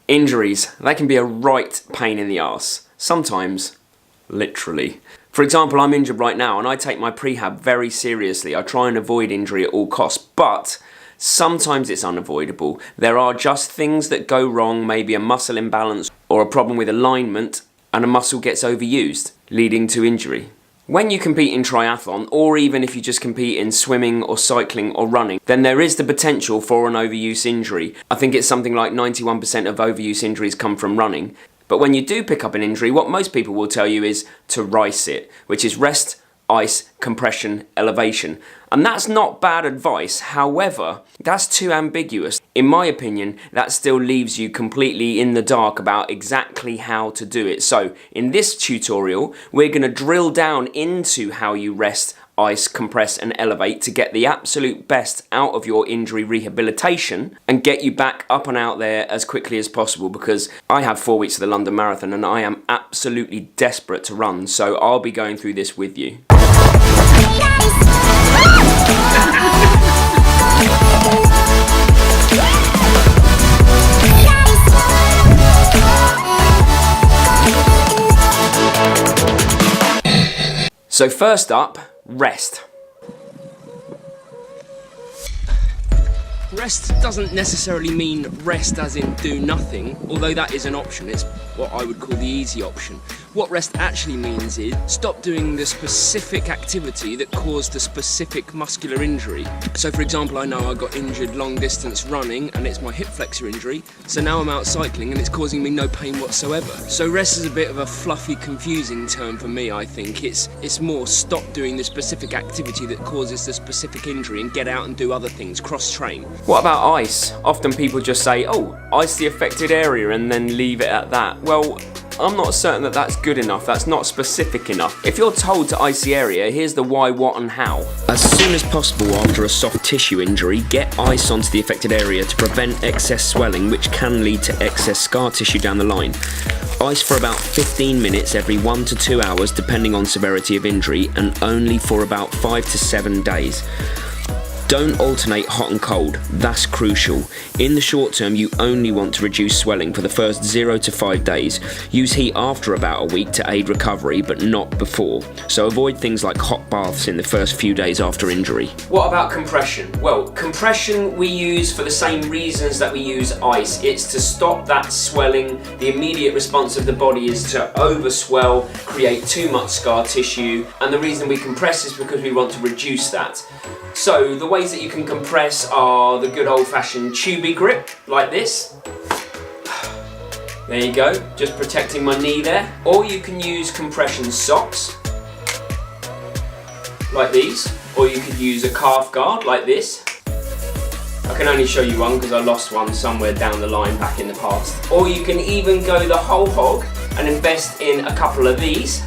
Injuries, they can be a right pain in the arse. Sometimes, literally. For example, I'm injured right now and I take my prehab very seriously. I try and avoid injury at all costs, but sometimes it's unavoidable. There are just things that go wrong, maybe a muscle imbalance or a problem with alignment, and a muscle gets overused, leading to injury. When you compete in triathlon, or even if you just compete in swimming or cycling or running, then there is the potential for an overuse injury. I think it's something like 91% of overuse injuries come from running. But when you do pick up an injury, what most people will tell you is to RICE it, which is rest, ice, compression, elevation. And that's not bad advice, however, that's too ambiguous. In my opinion, that still leaves you completely in the dark about exactly how to do it. So, in this tutorial, we're going to drill down into how you rest, ice, compress and elevate to get the absolute best out of your injury rehabilitation and get you back up and out there as quickly as possible, because I have 4 weeks of the London Marathon and I am absolutely desperate to run, so I'll be going through this with you. So first up, rest. Rest doesn't necessarily mean rest as in do nothing, although that is an option. It's what I would call the easy option. What rest actually means is stop doing the specific activity that caused the specific muscular injury. So for example, I know I got injured long distance running and it's my hip flexor injury, so now I'm out cycling and it's causing me no pain whatsoever. So rest is a bit of a fluffy, confusing term for me, I think. It's more stop doing the specific activity that causes the specific injury and get out and do other things, cross-train. What about ice? Often people just say, oh, ice the affected area and then leave it at that. Well, I'm not certain that that's good enough, that's not specific enough. If you're told to ice the area, here's the why, what and how. As soon as possible after a soft tissue injury, get ice onto the affected area to prevent excess swelling, which can lead to excess scar tissue down the line. Ice for about 15 minutes every 1 to 2 hours depending on severity of injury, and only for about 5 to 7 days. Don't alternate hot and cold, that's crucial. In the short term, you only want to reduce swelling for the first 0 to 5 days. Use heat after about a week to aid recovery, but not before. So avoid things like hot baths in the first few days after injury. What about compression? Well, compression we use for the same reasons that we use ice. It's to stop that swelling. The immediate response of the body is to overswell, create too much scar tissue, and the reason we compress is because we want to reduce that. So the ways that you can compress are the good old-fashioned tubey grip, like this. There you go, just protecting my knee there. Or you can use compression socks, like these. Or you could use a calf guard, like this. I can only show you one because I lost one somewhere down the line back in the past. Or you can even go the whole hog and invest in a couple of these,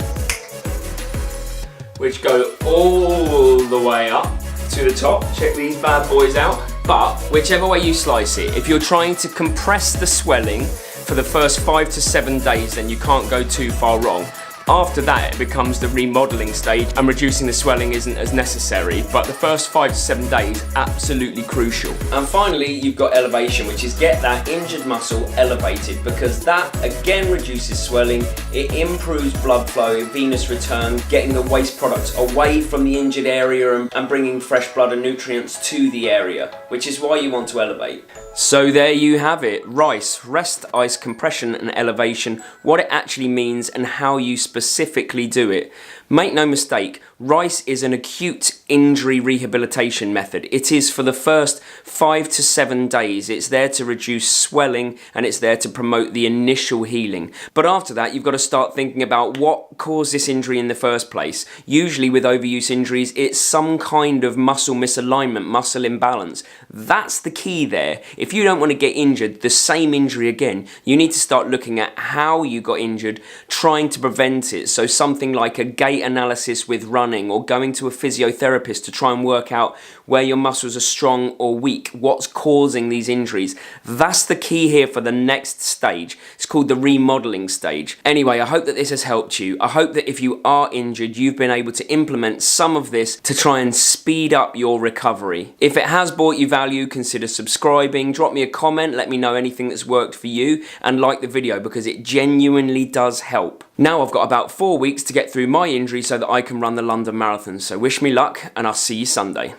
which go all the way up to the top. Check these bad boys out. But whichever way you slice it, if you're trying to compress the swelling for the first 5 to 7 days, then you can't go too far wrong. After that, it becomes the remodeling stage and reducing the swelling isn't as necessary, but the first 5 to 7 days, absolutely crucial. And finally, you've got elevation, which is get that injured muscle elevated, because that again reduces swelling, it improves blood flow, venous return, getting the waste products away from the injured area and bringing fresh blood and nutrients to the area, which is why you want to elevate. So there you have it, RICE, rest, ice, compression and elevation, what it actually means and how you specifically do it. Make no mistake, RICE is an acute injury rehabilitation method. It is for the first 5 to 7 days. It's there to reduce swelling and it's there to promote the initial healing. But after that, you've got to start thinking about what caused this injury in the first place. Usually with overuse injuries, it's some kind of muscle misalignment, muscle imbalance. That's the key there. If you don't want to get injured, the same injury again, you need to start looking at how you got injured, trying to prevent it. So something like a gait analysis with running, or going to a physiotherapist to try and work out where your muscles are strong or weak, what's causing these injuries. That's the key here for the next stage. It's called the remodeling stage. Anyway, I hope that this has helped you. I hope that if you are injured, you've been able to implement some of this to try and speed up your recovery. If it has brought you value, consider subscribing, drop me a comment, let me know anything that's worked for you, and like the video because it genuinely does help. Now I've got about 4 weeks to get through my injury so that I can run the London Marathon, so wish me luck and I'll see you Sunday.